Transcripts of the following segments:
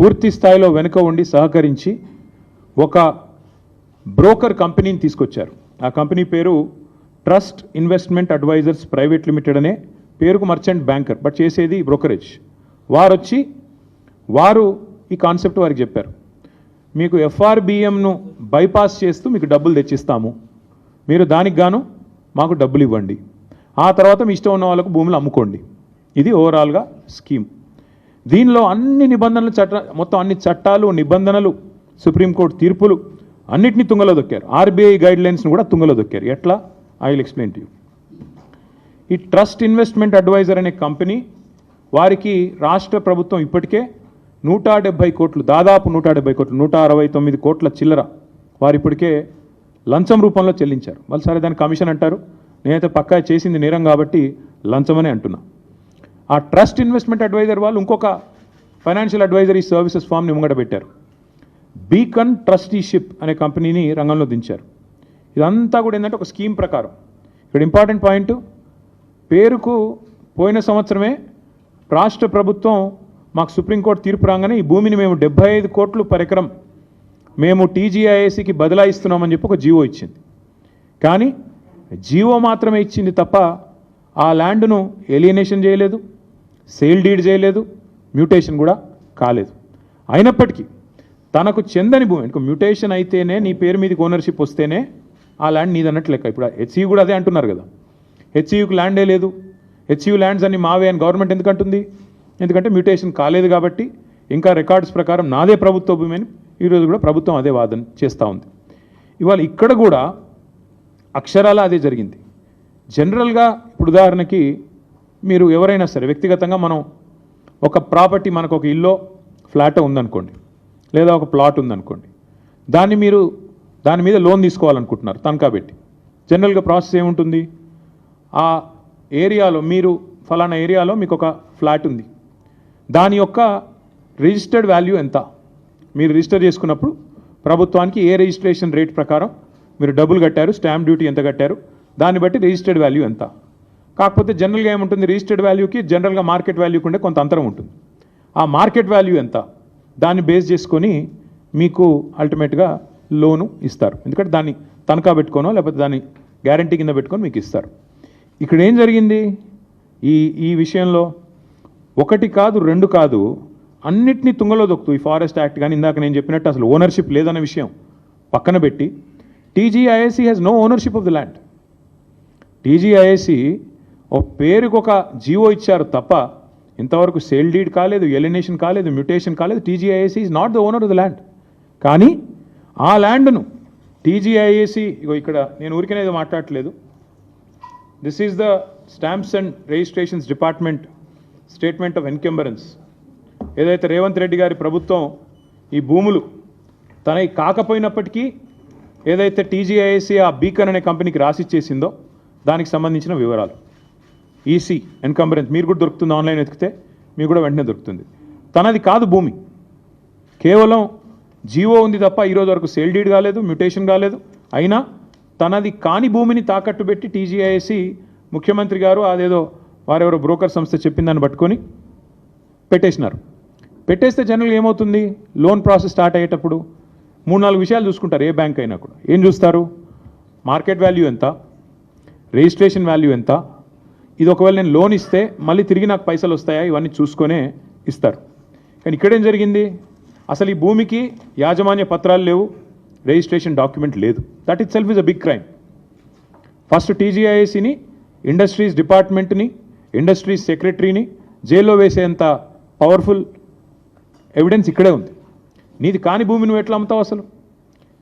పూర్తి స్థాయిలో వెనుక ఉండి సహకరించి ఒక బ్రోకర్ కంపెనీని తీసుకొచ్చారు. ఆ కంపెనీ పేరు trust investment advisers private limited అనే పేరుకు మర్చెంట్ బ్యాంకర్, బట్ చేసేది బ్రోకరేజ్. వారు ఈ కాన్సెప్ట్ వారికి చెప్పారు, మీకు ఎఫ్ఆర్బిఎంను బైపాస్ చేస్తూ మీకు డబ్బులు తెచ్చిస్తాము, మీరు దానికి గాను మాకు డబ్బులు ఇవ్వండి, ఆ తర్వాత మీ ఇష్టం ఉన్న వాళ్ళకు భూములు అమ్ముకోండి. ఇది ఓవరాల్గా స్కీమ్. దీనిలో అన్ని నిబంధనలు మొత్తం అన్ని చట్టాలు నిబంధనలు సుప్రీంకోర్టు తీర్పులు అన్నిటినీ తుంగలో దొక్కారు. ఆర్బీఐ గైడ్లైన్స్ను కూడా తుంగలో దొక్కారు. ఎట్లా? I will explain to you. ఈ ట్రస్ట్ ఇన్వెస్ట్మెంట్ అడ్వైజర్ అనే కంపెనీ వారికి రాష్ట్ర ప్రభుత్వం ఇప్పటికే 170 కోట్లు, దాదాపు 170 కోట్లు, 169 కోట్ల చిల్లర వారు ఇప్పటికే లంచం రూపంలో చెల్లించారు. వాళ్ళు సరే దాన్ని కమిషన్ అంటారు, నేనైతే పక్కా చేసింది నేరం కాబట్టి లంచమనే అంటున్నా. ఆ ట్రస్ట్ ఇన్వెస్ట్మెంట్ అడ్వైజర్ వాళ్ళు ఇంకొక ఫైనాన్షియల్ అడ్వైజరీ సర్వీసెస్ ఫామ్ని ముంగట పెట్టారు. బీకన్ ట్రస్టీషిప్ అనే కంపెనీని రంగంలో దించారు. ఇదంతా కూడా ఏంటంటే ఒక స్కీమ్ ప్రకారం. ఇక్కడ ఇంపార్టెంట్ పాయింట్, పేరుకు పోయిన సంవత్సరమే రాష్ట్ర ప్రభుత్వం మాకు సుప్రీంకోర్టు తీర్పు రాగానే ఈ భూమిని మేము 75 కోట్లు పర్ ఎకరం మేము టీజీఐఏసీకి బదలాయిస్తున్నామని చెప్పి ఒక జీవో ఇచ్చింది. కానీ జీవో మాత్రమే ఇచ్చింది తప్ప ఆ ల్యాండ్ను ఏలియనేషన్ చేయలేదు, సేల్ డీడ్ చేయలేదు, మ్యూటేషన్ కూడా కాలేదు. అయినప్పటికీ తనకు చెందని భూమి, ఇంకా మ్యూటేషన్ అయితేనే నీ పేరు మీదకి ఓనర్షిప్ వస్తేనే ఆ ల్యాండ్ నీదన్నట్టు లెక్క. ఇప్పుడు హెచ్ఈయూ కూడా అదే అంటున్నారు కదా, హెచ్ఈయూకి ల్యాండే లేదు, హెచ్ఈయూ ల్యాండ్స్ అన్ని మావే అని గవర్నమెంట్ ఎందుకు అంటుంది? ఎందుకంటే మ్యూటేషన్ కాలేదు కాబట్టి ఇంకా రికార్డ్స్ ప్రకారం నాదే ప్రభుత్వ భూమి అని ఈరోజు కూడా ప్రభుత్వం అదే వాదన చేస్తూ ఉంది. ఇవాళ ఇక్కడ కూడా అక్షరాల అదే జరిగింది. జనరల్గా ఇప్పుడు ఉదాహరణకి మీరు ఎవరైనా సరే వ్యక్తిగతంగా మనం ఒక ప్రాపర్టీ, మనకు ఒక ఇల్లో ఫ్లాట్ ఉందనుకోండి, లేదా ఒక ప్లాట్ ఉందనుకోండి, దాని మీద లోన్ తీసుకోవాలనుకుంటున్నారు తనఖా పెట్టి. జనరల్గా ప్రాసెస్ ఏముంటుంది? ఆ ఏరియాలో మీరు ఫలానా ఏరియాలో మీకు ఒక ఫ్లాట్ ఉంది, దాని యొక్క రిజిస్టర్డ్ వాల్యూ ఎంత, మీరు రిజిస్టర్ చేసుకున్నప్పుడు ప్రభుత్వానికి ఏ రిజిస్ట్రేషన్ రేట్ ప్రకారం మీరు డబ్బులు కట్టారు, స్టాంప్ డ్యూటీ ఎంత కట్టారు, దాన్ని బట్టి రిజిస్టర్డ్ వాల్యూ ఎంత. కాకపోతే జనరల్గా ఏముంటుంది, రిజిస్టర్డ్ వాల్యూకి జనరల్గా మార్కెట్ వాల్యూకి ఉండే కొంత అంతరం ఉంటుంది. ఆ మార్కెట్ వాల్యూ ఎంత, దాన్ని బేస్ చేసుకొని మీకు అల్టిమేట్గా లోను ఇస్తారు. ఎందుకంటే దాన్ని తనఖా పెట్టుకోనో లేకపోతే దాన్ని గ్యారంటీ కింద పెట్టుకొని మీకు ఇస్తారు. ఇక్కడ ఏం జరిగింది ఈ విషయంలో? ఒకటి కాదు, రెండు కాదు, అన్నిటినీ తుంగలో దొక్కుతూ ఈ ఫారెస్ట్ యాక్ట్ కానీ ఇందాక నేను చెప్పినట్టు అసలు ఓనర్షిప్ లేదన్న విషయం పక్కన పెట్టి TGIAC has no ownership of the land. TGIAC ఒక పేరుకు ఒక జీవో ఇచ్చారు తప్ప ఇంతవరకు సేల్ డీడ్ కాలేదు, ఎలినేషన్ కాలేదు, మ్యూటేషన్ కాలేదు. TGIAC is not the owner of the land. కానీ ఆ ల్యాండ్ను టీజీఐఏసీ, ఇక్కడ నేను ఊరికనేది మాట్లాడట్లేదు, this is the stamps and registrations department statement of encumbrance. ఏదైతే రేవంత్ రెడ్డి గారి ప్రభుత్వం ఈ భూములు తనవి కాకపోయినప్పటికీ ఏదైతే టీజీఐఏసీ ఆ బీకన్ అనే కంపెనీకి రాసిచ్చేసిందో దానికి సంబంధించిన వివరాలు, ఈసీ ఎన్కంబరెన్స్ మీరు కూడా దొరుకుతుంది, ఆన్లైన్ వెతికితే మీకు కూడా వెంటనే దొరుకుతుంది. తనది కాదు భూమి, కేవలం జీవో ఉంది తప్ప ఈరోజు వరకు సేల్ డీడ్ కాలేదు, మ్యూటేషన్ కాలేదు. అయినా తనది కాని భూమిని తాకట్టు పెట్టి టీజీఐఏసీ ముఖ్యమంత్రి గారు అదేదో వారెవరో బ్రోకర్ సంస్థ చెప్పిందని పట్టుకొని పెట్టేసినారు. పెట్టేస్తే జనరల్గా ఏమవుతుంది, లోన్ ప్రాసెస్ స్టార్ట్ అయ్యేటప్పుడు 3-4 విషయాలు చూసుకుంటారు. ఏ బ్యాంక్ అయినా కూడా ఏం చూస్తారు? మార్కెట్ వాల్యూ ఎంత, రిజిస్ట్రేషన్ వాల్యూ ఎంత, ఇది ఒకవేళ నేను లోన్ ఇస్తే మళ్ళీ తిరిగి నాకు పైసలు వస్తాయా, ఇవన్నీ చూసుకొనే ఇస్తారు. కానీ ఇక్కడేం జరిగింది, అసలు ఈ భూమికి యాజమాన్య పత్రాలు లేవు, రిజిస్ట్రేషన్ డాక్యుమెంట్ లేదు. That itself is a big crime. First టీజీఐఏసీని, ఇండస్ట్రీస్ డిపార్ట్మెంట్ని, ఇండస్ట్రీస్ సెక్రటరీని జైల్లో వేసేంత పవర్ఫుల్ ఎవిడెన్స్ ఇక్కడే ఉంది. నీది కాని భూమి నువ్వు ఎట్లా అమ్ముతావు అసలు?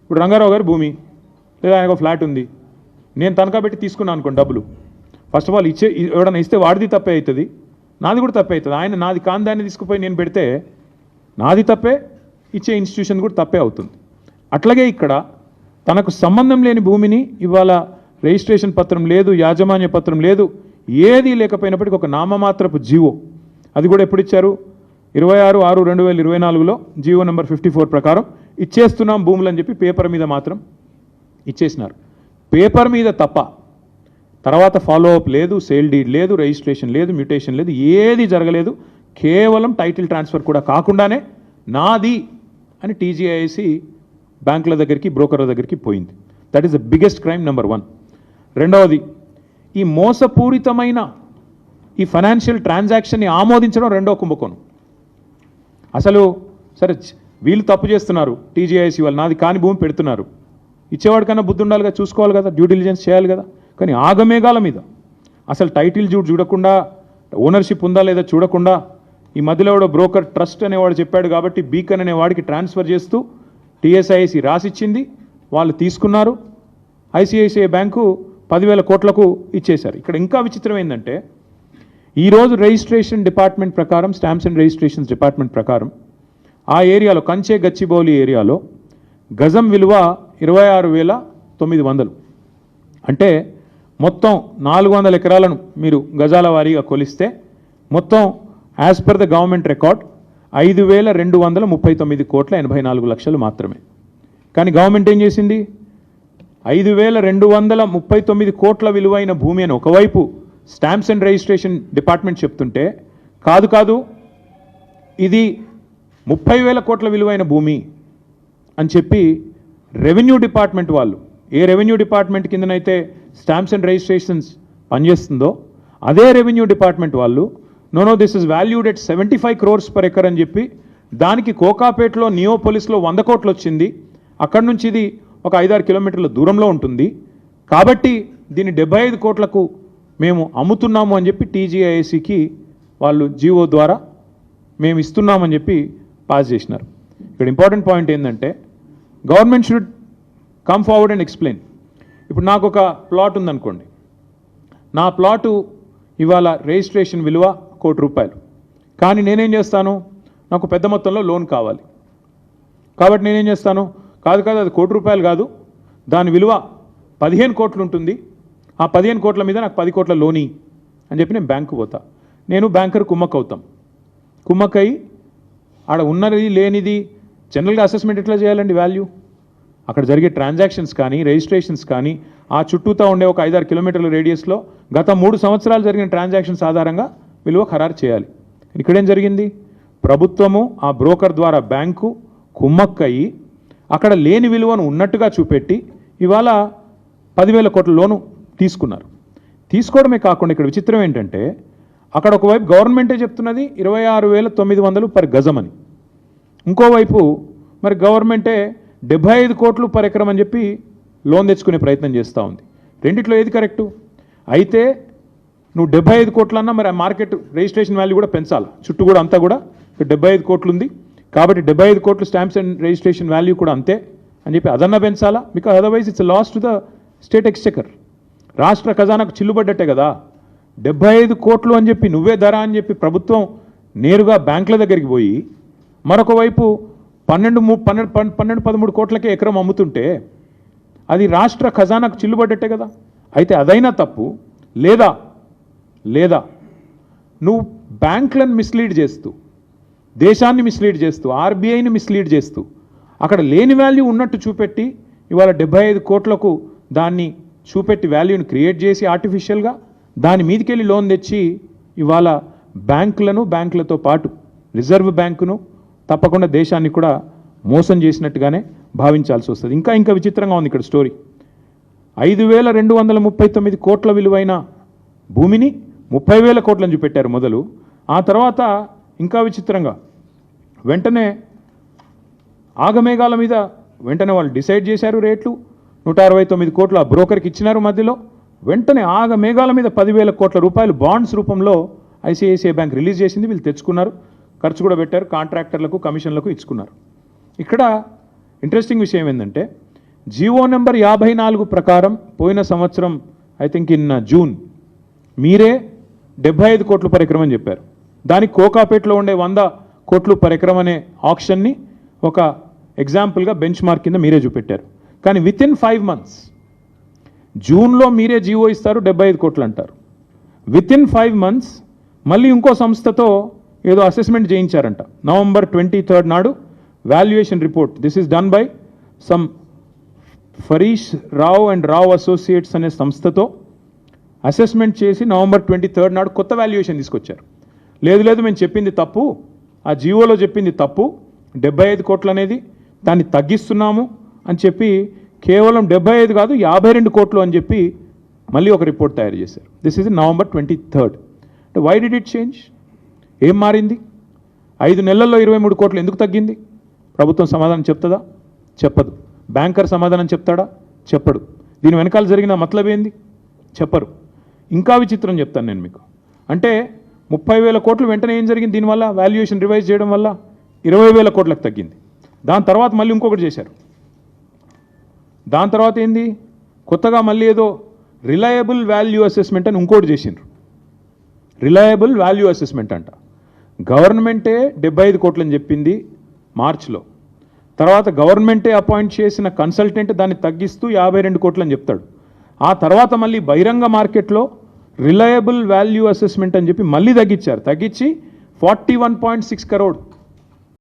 ఇప్పుడు రంగారావు గారి భూమి లేదా ఆయనకు ఫ్లాట్ ఉంది, నేను తనఖా పెట్టి తీసుకున్నాను అనుకోండి డబ్బులు. ఫస్ట్ ఆఫ్ ఆల్ ఎవడన్నా ఇస్తే వాడిది తప్పే అవుతుంది, నాది కూడా తప్పే అవుతుంది. ఆయన నాది కాని దాన్ని తీసుకుపోయి నేను పెడితే నాది తప్పే, ఇచ్చే ఇన్స్టిట్యూషన్ కూడా తప్పే అవుతుంది. అట్లాగే ఇక్కడ తనకు సంబంధం లేని భూమిని ఇవాళ రిజిస్ట్రేషన్ పత్రం లేదు, యాజమాన్య పత్రం లేదు, ఏది లేకపోయినప్పటికీ ఒక నామమాత్రపు జీవో, అది కూడా ఎప్పుడు ఇచ్చారు? 26/6/2024లో జీవో నెంబర్ 54 ప్రకారం ఇచ్చేస్తున్నాం భూములు అని చెప్పి పేపర్ మీద మాత్రం ఇచ్చేసినారు. పేపర్ మీద తప్ప తర్వాత ఫాలో అప్ లేదు, సేల్ డీడ్ లేదు, రిజిస్ట్రేషన్ లేదు, మ్యూటేషన్ లేదు, ఏది జరగలేదు. కేవలం టైటిల్ ట్రాన్స్ఫర్ కూడా కాకుండానే నాది అని టీజీఐసి బ్యాంకుల దగ్గరికి బ్రోకర్ల దగ్గరికి పోయింది. That is the biggest crime number 1. రెండవది, ఈ మోసపూరితమైన ఈ ఫైనాన్షియల్ ట్రాన్సాక్షన్ని ఆమోదించడం రెండో కుంభకోణం. అసలు సరే వీళ్ళు తప్పు చేస్తున్నారు, టీజీఐసి వాళ్ళు నాది కాని భూమి పెడుతున్నారు, ఇచ్చేవాడి కన్నా బుద్ధి ఉండాలి కదా, చూసుకోవాలి కదా, డ్యూ డిలిజెన్స్ చేయాలి కదా. కానీ ఆగమేఘాల మీద అసలు టైటిల్ చూడకుండా, ఓనర్షిప్ ఉందా లేదా చూడకుండా, ఈ మధ్యలో కూడా బ్రోకర్ ట్రస్ట్ అనేవాడు చెప్పాడు కాబట్టి బీకన్ అనే వాడికి ట్రాన్స్ఫర్ చేస్తూ టీఎస్ఐసి రాసిచ్చింది, వాళ్ళు తీసుకున్నారు, ఐసిఐసిఐ బ్యాంకు 10,000 కోట్లకు ఇచ్చేశారు. ఇక్కడ ఇంకా విచిత్రం ఏంటంటే ఈరోజు రిజిస్ట్రేషన్ డిపార్ట్మెంట్ ప్రకారం, స్టాంప్స్ అండ్ రిజిస్ట్రేషన్స్ డిపార్ట్మెంట్ ప్రకారం ఆ ఏరియాలో కంచే గచ్చిబౌలి ఏరియాలో గజం విలువ 26,900. అంటే మొత్తం 400 ఎకరాలను మీరు గజాల వారీగా కొలిస్తే మొత్తం as per the government record 5,239,84,84 మాత్రమే. కానీ గవర్నమెంట్ ఏం చేసింది, 5,239 కోట్ల విలువైన భూమి అని ఒకవైపు స్టాంప్స్ అండ్ రిజిస్ట్రేషన్ డిపార్ట్మెంట్ చెప్తుంటే, కాదు ఇది 30,000 కోట్ల విలువైన భూమి అని చెప్పి రెవెన్యూ డిపార్ట్మెంట్ వాళ్ళు, ఏ రెవెన్యూ డిపార్ట్మెంట్ కిందనైతే స్టాంప్స్ అండ్ రిజిస్ట్రేషన్స్ పనిచేస్తుందో అదే రెవెన్యూ డిపార్ట్మెంట్ వాళ్ళు know this is valued at 75 crores per acre అని చెప్పి, దానికి కోకాపేటలో నియోపోలిస్లో 100 కోట్లు వచ్చింది, అక్కడి నుంచి ఇది ఒక 5-6 కిలోమీటర్ల దూరంలో ఉంటుంది, కాబట్టి దీన్ని 75 కోట్లకు మేము అమ్ముతున్నాము అని చెప్పి టీజీఐసికి వాళ్ళు జీవో ద్వారా మేము ఇస్తున్నామని చెప్పి పాస్ చేసినారు. ఇక్కడ ఇంపార్టెంట్ పాయింట్ ఏంటంటే government should come forward and explain. ఇప్పుడు నాకు ఒక ప్లాట్ ఉందనుకోండి, నా ప్లాటు ఇవాళ రిజిస్ట్రేషన్ విలువ ₹1,00,00,000, కానీ నేనేం చేస్తాను, నాకు పెద్ద మొత్తంలో లోన్ కావాలి, కాబట్టి నేనేం చేస్తాను, కాదు అది ₹1,00,00,000 కాదు, దాని విలువ 15 కోట్లు ఉంటుంది, ఆ 15 కోట్ల మీద నాకు 10 కోట్ల లోని అని చెప్పి నేను బ్యాంకు పోతా, నేను బ్యాంకర్ కుమ్మక్ అవుతాం. కుమ్మక్కయి ఆడ ఉన్నది లేనిది జనరల్గా అసెస్మెంట్ ఎట్లా చేయాలండి, వాల్యూ అక్కడ జరిగే ట్రాన్సాక్షన్స్ కానీ రిజిస్ట్రేషన్స్ కానీ ఆ చుట్టూతా ఉండే ఒక 5-6 కిలోమీటర్ల రేడియస్లో గత 3 సంవత్సరాలు జరిగిన ట్రాన్సాక్షన్స్ ఆధారంగా విలువ ఖరారు చేయాలి. ఇక్కడేం జరిగింది, ప్రభుత్వము ఆ బ్రోకర్ ద్వారా బ్యాంకు కుమ్మక్కయి అక్కడ లేని విలువను ఉన్నట్టుగా చూపెట్టి ఇవాళ 10,000 కోట్ల లోను తీసుకున్నారు. తీసుకోవడమే కాకుండా ఇక్కడ విచిత్రం ఏంటంటే అక్కడ ఒకవైపు గవర్నమెంటే చెప్తున్నది 26,900 per గజం అని, ఇంకోవైపు మరి గవర్నమెంటే 75 కోట్లు per ఎకరం అని చెప్పి లోన్ తెచ్చుకునే ప్రయత్నం చేస్తూ ఉంది. రెండిట్లో ఏది కరెక్టు? అయితే నువ్వు 75 కోట్లన్నా మరి ఆ మార్కెట్ రిజిస్ట్రేషన్ వాల్యూ కూడా పెంచాలి, చుట్టూ కూడా అంతా కూడా 75 కోట్లు ఉంది కాబట్టి 75 కోట్లు స్టాంప్స్ అండ్ రిజిస్ట్రేషన్ వాల్యూ కూడా అంతే అని చెప్పి అదన్నా పెంచాలా, because otherwise it's loss to the state exchequer. రాష్ట్ర ఖజానాకు చిల్లుబడ్డట్టే కదా. 75 కోట్లు అని చెప్పి నువ్వే ధర అని చెప్పి ప్రభుత్వం నేరుగా బ్యాంకుల దగ్గరికి పోయి మరొక వైపు 12-13 కోట్లకే ఎకరం అమ్ముతుంటే అది రాష్ట్ర ఖజానాకు చిల్లుబడ్డట్టే కదా. అయితే అదైనా తప్పు, లేదా నువ్వు బ్యాంకులను మిస్లీడ్ చేస్తూ, దేశాన్ని మిస్లీడ్ చేస్తూ, ఆర్బీఐని మిస్లీడ్ చేస్తూ అక్కడ లేని వాల్యూ ఉన్నట్టు చూపెట్టి ఇవాళ 75 కోట్లకు దాన్ని చూపెట్టి వాల్యూని క్రియేట్ చేసి ఆర్టిఫిషియల్గా దాని మీదకెళ్ళి లోన్ తెచ్చి ఇవాళ బ్యాంకులతో పాటు రిజర్వ్ బ్యాంకును తప్పకుండా దేశాన్ని కూడా మోసం చేసినట్టుగానే భావించాల్సి వస్తుంది. ఇంకా విచిత్రంగా ఉంది ఇక్కడ స్టోరీ. 5,239 కోట్ల విలువైన భూమిని 30,000 కోట్లని చూపెట్టారు మొదలు. ఆ తర్వాత ఇంకా విచిత్రంగా వెంటనే ఆగమేఘాల మీద వెంటనే వాళ్ళు డిసైడ్ చేశారు రేట్లు. 169 కోట్ల బ్రోకర్కి ఇచ్చినారు మధ్యలో. వెంటనే ఆగమేఘాల మీద 10,000 కోట్ల రూపాయలు బాండ్స్ రూపంలో ఐసిఐసిఐ బ్యాంక్ రిలీజ్ చేసింది. వీళ్ళు తెచ్చుకున్నారు, ఖర్చు కూడా పెట్టారు, కాంట్రాక్టర్లకు కమిషన్లకు ఇచ్చుకున్నారు. ఇక్కడ ఇంట్రెస్టింగ్ విషయం ఏంటంటే జీవో నెంబర్ 54 ప్రకారం పోయిన సంవత్సరం ఐ థింక్ ఇన్ జూన్ మీరే 75 కోట్లు per ఎకరం అని చెప్పారు. దానికి కోకాపేటలో ఉండే 100 కోట్లు per ఎకరం అనే ఆప్షన్ని ఒక ఎగ్జాంపుల్గా బెంచ్ మార్క్ కింద మీరే చూపెట్టారు. కానీ విత్ ఇన్ 5 months జూన్లో మీరే జీవో ఇస్తారు, 75 కోట్లు అంటారు. విత్ ఇన్ 5 months మళ్ళీ ఇంకో సంస్థతో ఏదో అసెస్మెంట్ చేయించారంట. November 23rd నాడు valuation report, this is done by some ఫరీష్ Rao and Rao associates అనే సంస్థతో అసెస్మెంట్ చేసి November 23rd నాడు కొత్త వాల్యుయేషన్ తీసుకొచ్చారు. లేదు మేము చెప్పింది తప్పు, ఆ జీవోలో చెప్పింది తప్పు, 75 కోట్లు అనేది దాన్ని తగ్గిస్తున్నాము అని చెప్పి కేవలం 75 కాదు 52 కోట్లు అని చెప్పి మళ్ళీ ఒక రిపోర్ట్ తయారు చేశారు. This is November 23rd. Why did it change? ఏం మారింది? 5 నెలల్లో 23 కోట్లు ఎందుకు తగ్గింది? ప్రభుత్వం సమాధానం చెప్తుందా? చెప్పదు. బ్యాంకర్ సమాధానం చెప్తాడా? చెప్పడు. దీని వెనకాల జరిగిన మతలబ్ ఏంది? చెప్పరు. ఇంకా విచిత్రం చెప్తాను నేను మీకు. అంటే 30,000 కోట్లు వెంటనే ఏం జరిగింది? దీనివల్ల వాల్యుయేషన్ రివైజ్ చేయడం వల్ల 20,000 కోట్లకు తగ్గింది. దాని తర్వాత మళ్ళీ ఇంకొకటి చేశారు. దాని తర్వాత ఏంది? కొత్తగా మళ్ళీ ఏదో రిలయబుల్ వాల్యూ అసెస్మెంట్ అని ఇంకోటి చేసిండ్రు. రిలయబుల్ వాల్యూ అసెస్మెంట్ అంట. గవర్నమెంటే 75 కోట్లు అని చెప్పింది మార్చిలో. తర్వాత గవర్నమెంటే అపాయింట్ చేసిన కన్సల్టెంట్ దాన్ని తగ్గిస్తూ 52 కోట్లు అని చెప్తాడు. ఆ తర్వాత మళ్ళీ బహిరంగ మార్కెట్లో రిలయబుల్ వాల్యూ అసెస్మెంట్ అని చెప్పి మళ్ళీ తగ్గించారు. తగ్గించి 41.6 crore